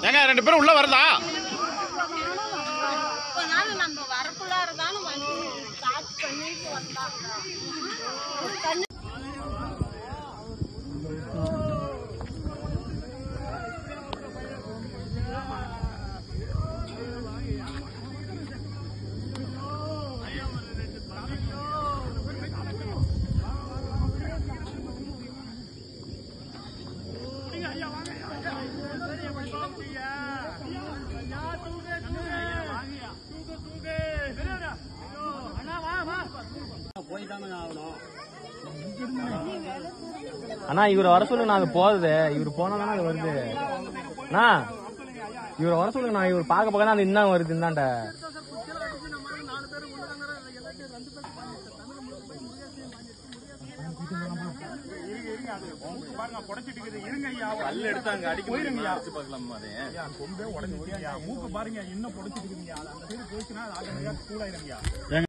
ஏங்க 2 பேரும் உள்ள வரதா? நம்ம வரக்குள்ளார தானே வந்து ஸ்டார்ட் பண்ணிட்டு வந்தாங்க. அண்ணா இவரை வர சொல்லுங்க, நாங்க போகுது. இவர் போனா தானே அது வருது. அண்ணா இவரை வர சொல்லுங்க, நான் இவர் பார்க்க பார்க்க அது இன்னும் வருது. இந்தாண்ட கல் எடுத்தாங்க அடிக்க மூக்கு பாருங்க இன்னும் பொடிச்சிட்டு இருக்குங்க. அந்த சைடு போயிடுச்சுன்னா அது ஆட்டோமேட்டிக்கா கூடாயிருங்க.